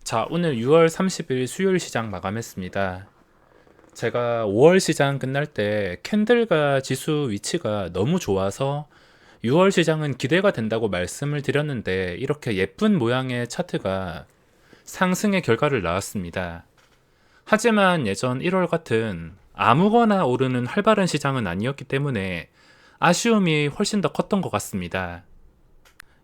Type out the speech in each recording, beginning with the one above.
자, 오늘 6월 30일 수요일 시장 마감했습니다. 제가 5월 시장 끝날 때 캔들과 지수 위치가 너무 좋아서 6월 시장은 기대가 된다고 말씀을 드렸는데 이렇게 예쁜 모양의 차트가 상승의 결과를 낳았습니다. 하지만 예전 1월 같은 아무거나 오르는 활발한 시장은 아니었기 때문에 아쉬움이 훨씬 더 컸던 것 같습니다.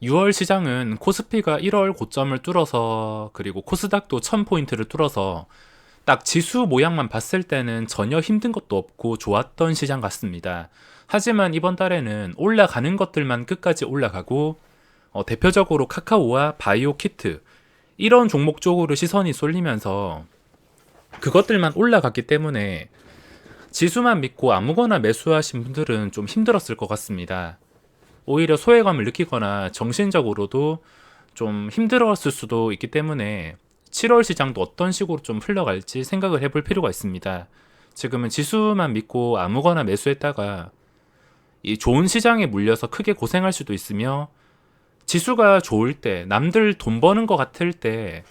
6월 시장은 코스피가 1월 고점을 뚫어서 그리고 코스닥도 1000포인트를 뚫어서 딱 지수 모양만 봤을 때는 전혀 힘든 것도 없고 좋았던 시장 같습니다. 하지만 이번 달에는 올라가는 것들만 끝까지 올라가고 대표적으로 카카오와 바이오 키트 이런 종목 쪽으로 시선이 쏠리면서 그것들만 올라갔기 때문에 지수만 믿고 아무거나 매수하신 분들은 좀 힘들었을 것 같습니다. 오히려 소외감을 느끼거나 정신적으로도 좀 힘들었을 수도 있기 때문에 7월 시장도 어떤 식으로 좀 흘러갈지 생각을 해볼 필요가 있습니다. 지금은 지수만 믿고 아무거나 매수했다가 이 좋은 시장에 물려서 크게 고생할 수도 있으며 지수가 좋을 때 남들 돈 버는 것 같을 때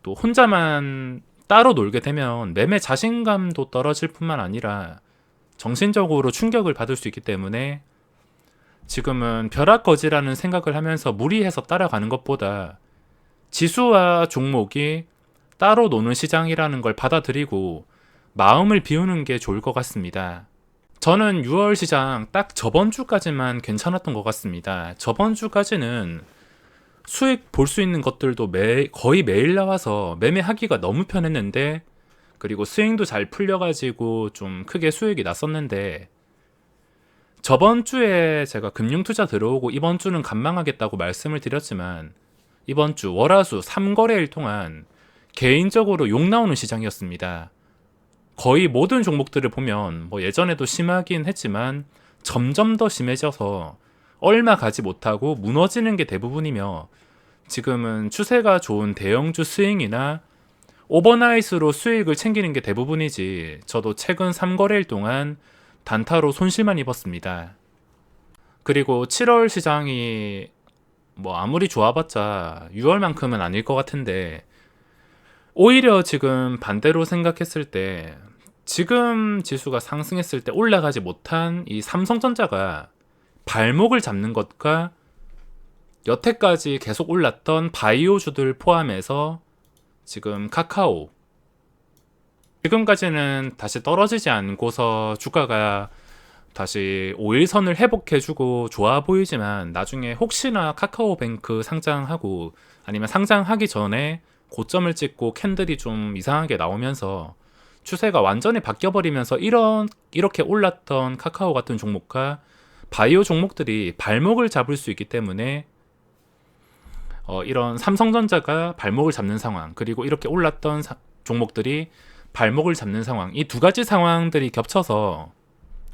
또 혼자만 따로 놀게 되면 매매 자신감도 떨어질 뿐만 아니라 정신적으로 충격을 받을 수 있기 때문에 지금은 벼락거지라는 생각을 하면서 무리해서 따라가는 것보다 지수와 종목이 따로 노는 시장이라는 걸 받아들이고 마음을 비우는 게 좋을 것 같습니다. 저는 6월 시장 딱 저번 주까지만 괜찮았던 것 같습니다. 저번 주까지는 수익 볼 수 있는 것들도 거의 매일 나와서 매매하기가 너무 편했는데 그리고 스윙도 잘 풀려가지고 좀 크게 수익이 났었는데 저번 주에 제가 금융투자 들어오고 이번 주는 관망하겠다고 말씀을 드렸지만 이번 주 월화수 3거래일 동안 개인적으로 욕 나오는 시장이었습니다. 거의 모든 종목들을 보면 뭐 예전에도 심하긴 했지만 점점 더 심해져서 얼마 가지 못하고 무너지는 게 대부분이며 지금은 추세가 좋은 대형주 스윙이나 오버나잇으로 수익을 챙기는 게 대부분이지 저도 최근 3거래일 동안 단타로 손실만 입었습니다. 그리고 7월 시장이 뭐 아무리 좋아봤자 6월만큼은 아닐 것 같은데 오히려 지금 반대로 생각했을 때 지금 지수가 상승했을 때 올라가지 못한 이 삼성전자가 발목을 잡는 것과 여태까지 계속 올랐던 바이오주들 포함해서 지금 카카오 지금까지는 다시 떨어지지 않고서 주가가 다시 5일선을 회복해주고 좋아 보이지만 나중에 혹시나 카카오뱅크 상장하고 아니면 상장하기 전에 고점을 찍고 캔들이 좀 이상하게 나오면서 추세가 완전히 바뀌어버리면서 이렇게 올랐던 카카오 같은 종목과 바이오 종목들이 발목을 잡을 수 있기 때문에 이런 삼성전자가 발목을 잡는 상황 그리고 이렇게 올랐던 종목들이 발목을 잡는 상황 이 두 가지 상황들이 겹쳐서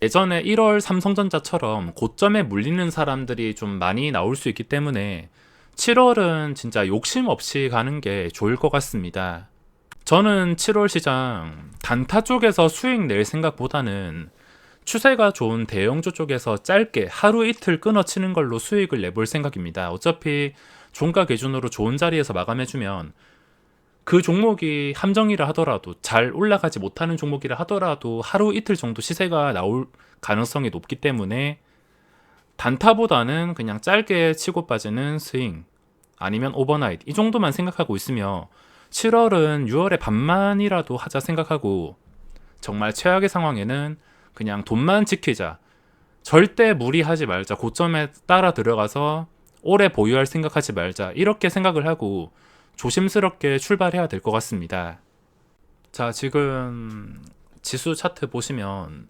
예전에 1월 삼성전자처럼 고점에 물리는 사람들이 좀 많이 나올 수 있기 때문에 7월은 진짜 욕심 없이 가는 게 좋을 것 같습니다. 저는 7월 시장 단타 쪽에서 수익 낼 생각보다는 추세가 좋은 대형주 쪽에서 짧게 하루 이틀 끊어치는 걸로 수익을 내볼 생각입니다. 어차피 종가 기준으로 좋은 자리에서 마감해주면 그 종목이 함정이라 하더라도 잘 올라가지 못하는 종목이라 하더라도 하루 이틀 정도 시세가 나올 가능성이 높기 때문에 단타보다는 그냥 짧게 치고 빠지는 스윙 아니면 오버나잇 이 정도만 생각하고 있으며 7월은 6월의 반만이라도 하자 생각하고 정말 최악의 상황에는 그냥 돈만 지키자 절대 무리하지 말자 고점에 따라 들어가서 오래 보유할 생각하지 말자 이렇게 생각을 하고 조심스럽게 출발해야 될 것 같습니다. 자, 지금 지수 차트 보시면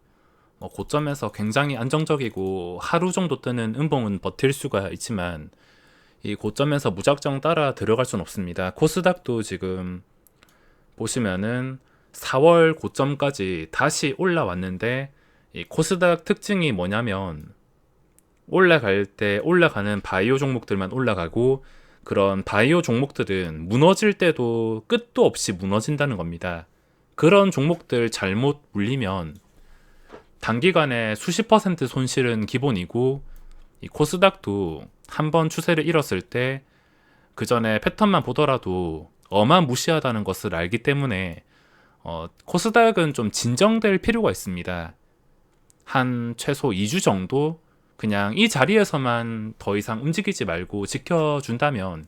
고점에서 굉장히 안정적이고 하루 정도 뜨는 음봉은 버틸 수가 있지만 이 고점에서 무작정 따라 들어갈 수는 없습니다. 코스닥도 지금 보시면은 4월 고점까지 다시 올라왔는데 이 코스닥 특징이 뭐냐면 올라갈 때 올라가는 바이오 종목들만 올라가고 그런 바이오 종목들은 무너질 때도 끝도 없이 무너진다는 겁니다. 그런 종목들 잘못 물리면 단기간에 수십 퍼센트 손실은 기본이고 이 코스닥도 한번 추세를 잃었을 때 그 전에 패턴만 보더라도 어마무시하다는 것을 알기 때문에 코스닥은 좀 진정될 필요가 있습니다. 한 최소 2주 정도 그냥 이 자리에서만 더 이상 움직이지 말고 지켜준다면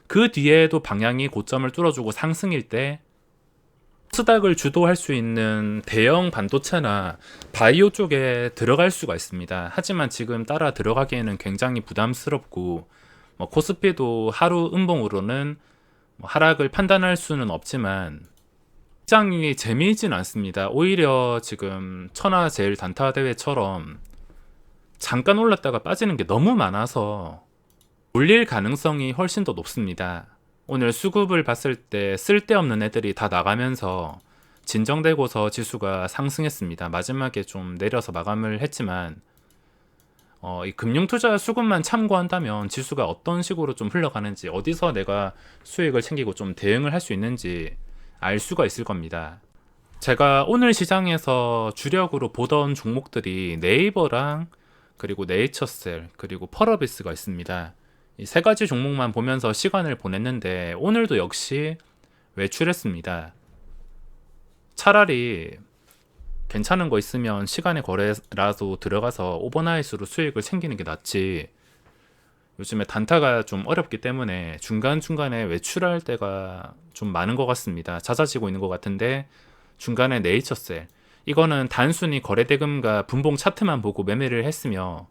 그 뒤에도 방향이 고점을 뚫어주고 상승일 때 코스닥을 주도할 수 있는 대형 반도체나 바이오 쪽에 들어갈 수가 있습니다. 하지만 지금 따라 들어가기에는 굉장히 부담스럽고 코스피도 하루 음봉으로는 하락을 판단할 수는 없지만 시장이 재미있진 않습니다. 오히려 지금 천하제일 단타 대회처럼 잠깐 올랐다가 빠지는 게 너무 많아서 올릴 가능성이 훨씬 더 높습니다. 오늘 수급을 봤을 때 쓸데없는 애들이 다 나가면서 진정되고서 지수가 상승했습니다. 마지막에 좀 내려서 마감을 했지만 이 금융투자 수급만 참고한다면 지수가 어떤 식으로 좀 흘러가는지, 어디서 내가 수익을 챙기고 좀 대응을 할 수 있는지 알 수가 있을 겁니다. 제가 오늘 시장에서 주력으로 보던 종목들이 네이버랑 그리고 네이처셀 그리고 펄어비스가 있습니다. 이 세 가지 종목만 보면서 시간을 보냈는데 오늘도 역시 외출했습니다. 차라리 괜찮은 거 있으면 시간의 거래라도 들어가서 오버나잇으로 수익을 챙기는 게 낫지, 요즘에 단타가 좀 어렵기 때문에 중간중간에 외출할 때가 좀 많은 것 같습니다. 잦아지고 있는 것 같은데, 중간에 네이처셀, 이거는 단순히 거래대금과 분봉 차트만 보고 매매를 했으며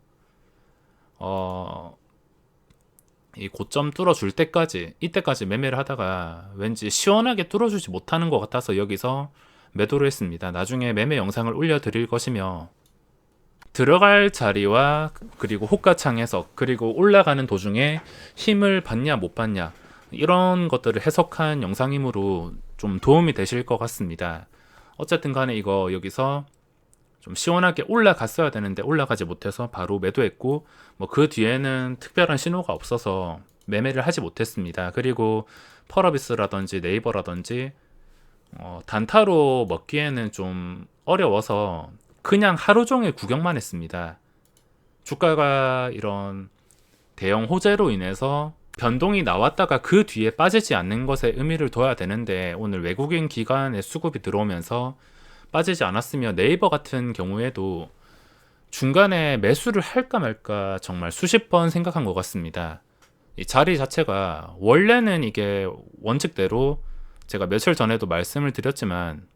이 고점 뚫어줄 때까지, 이때까지 매매를 하다가 왠지 시원하게 뚫어주지 못하는 것 같아서 여기서 매도를 했습니다. 나중에 매매 영상을 올려드릴 것이며, 들어갈 자리와 그리고 호가창 해석, 그리고 올라가는 도중에 힘을 받냐 못 받냐, 이런 것들을 해석한 영상이므로 좀 도움이 되실 것 같습니다. 어쨌든 간에 이거 여기서 좀 시원하게 올라갔어야 되는데 올라가지 못해서 바로 매도했고, 그 뒤에는 특별한 신호가 없어서 매매를 하지 못했습니다. 그리고 펄어비스라든지 네이버라든지 단타로 먹기에는 좀 어려워서 그냥 하루 종일 구경만 했습니다. 주가가 이런 대형 호재로 인해서 변동이 나왔다가 그 뒤에 빠지지 않는 것에 의미를 둬야 되는데, 오늘 외국인 기관의 수급이 들어오면서 빠지지 않았으며, 네이버 같은 경우에도 중간에 매수를 할까 말까 정말 수십 번 생각한 것 같습니다. 이 자리 자체가 원래는 이게 원칙대로 제가 며칠 전에도 말씀을 드렸지만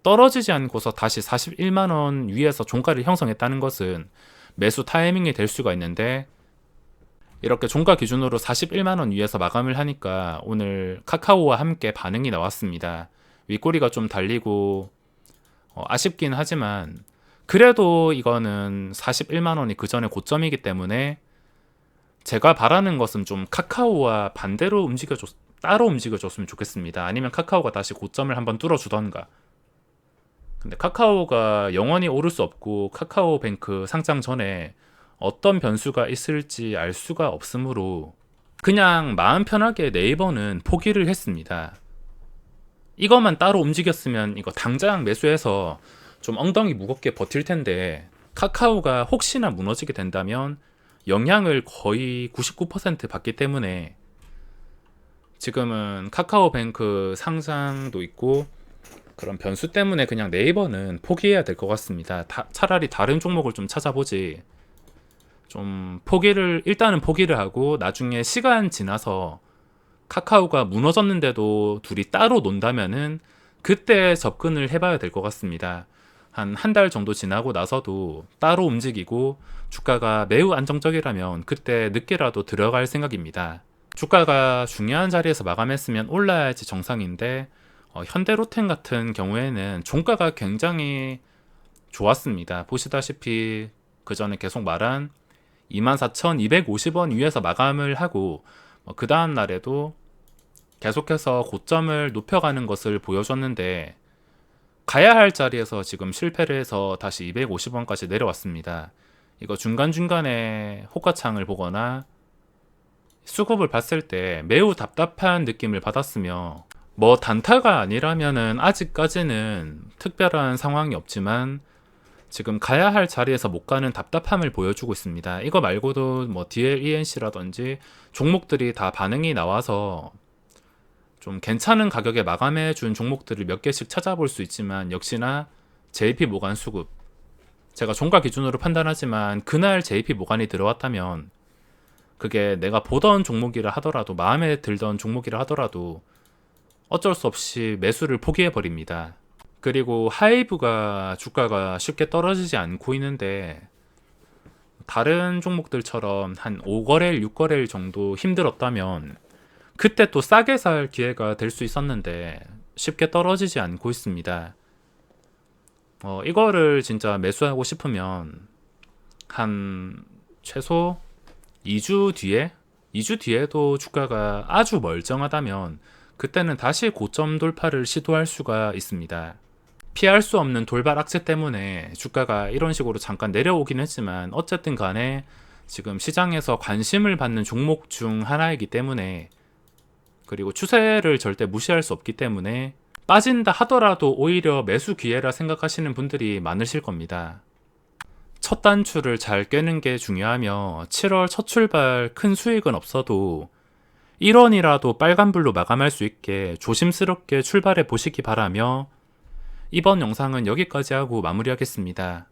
떨어지지 않고서 다시 41만원 위에서 종가를 형성했다는 것은 매수 타이밍이 될 수가 있는데, 이렇게 종가 기준으로 41만원 위에서 마감을 하니까 오늘 카카오와 함께 반응이 나왔습니다. 윗꼬리가 좀 달리고 아쉽긴 하지만 그래도 이거는 41만원이 그 전에 고점이기 때문에 제가 바라는 것은 좀 카카오와 반대로 따로 움직여줬으면 좋겠습니다. 아니면 카카오가 다시 고점을 한번 뚫어주던가. 근데 카카오가 영원히 오를 수 없고 카카오뱅크 상장 전에 어떤 변수가 있을지 알 수가 없으므로 그냥 마음 편하게 네이버는 포기를 했습니다. 이것만 따로 움직였으면 이거 당장 매수해서 좀 엉덩이 무겁게 버틸 텐데, 카카오가 혹시나 무너지게 된다면 영향을 거의 99% 받기 때문에 지금은 카카오뱅크 상장도 있고 그런 변수 때문에 그냥 네이버는 포기해야 될 것 같습니다. 차라리 다른 종목을 좀 찾아보지, 좀 일단은 포기를 하고 나중에 시간 지나서 카카오가 무너졌는데도 둘이 따로 논다면은 그때 접근을 해봐야 될 것 같습니다. 한 달 정도 지나고 나서도 따로 움직이고 주가가 매우 안정적이라면 그때 늦게라도 들어갈 생각입니다. 주가가 중요한 자리에서 마감했으면 올라야지 정상인데, 현대로템 같은 경우에는 종가가 굉장히 좋았습니다. 보시다시피 그 전에 계속 말한 24,250원 위에서 마감을 하고 그 다음 날에도 계속해서 고점을 높여가는 것을 보여줬는데, 가야 할 자리에서 지금 실패를 해서 다시 250원까지 내려왔습니다. 이거 중간중간에 호가창을 보거나 수급을 봤을 때 매우 답답한 느낌을 받았으며, 단타가 아니라면은 아직까지는 특별한 상황이 없지만 지금 가야 할 자리에서 못 가는 답답함을 보여주고 있습니다. 이거 말고도 DLENC라든지 종목들이 다 반응이 나와서 좀 괜찮은 가격에 마감해 준 종목들을 몇 개씩 찾아볼 수 있지만 역시나 JP 모간 수급, 제가 종가 기준으로 판단하지만 그날 JP 모간이 들어왔다면 그게 내가 보던 종목이라 하더라도, 마음에 들던 종목이라 하더라도 어쩔 수 없이 매수를 포기해 버립니다. 그리고 하이브가 주가가 쉽게 떨어지지 않고 있는데 다른 종목들처럼 한 5거래일, 6거래일 정도 힘들었다면 그때 또 싸게 살 기회가 될 수 있었는데 쉽게 떨어지지 않고 있습니다. 이거를 진짜 매수하고 싶으면 한 최소 2주 뒤에, 2주 뒤에도 주가가 아주 멀쩡하다면 그때는 다시 고점 돌파를 시도할 수가 있습니다. 피할 수 없는 돌발 악재 때문에 주가가 이런 식으로 잠깐 내려오긴 했지만 어쨌든 간에 지금 시장에서 관심을 받는 종목 중 하나이기 때문에, 그리고 추세를 절대 무시할 수 없기 때문에 빠진다 하더라도 오히려 매수 기회라 생각하시는 분들이 많으실 겁니다. 첫 단추를 잘 꿰는 게 중요하며 7월 첫 출발 큰 수익은 없어도 1원이라도 빨간불로 마감할 수 있게 조심스럽게 출발해 보시기 바라며 이번 영상은 여기까지 하고 마무리하겠습니다.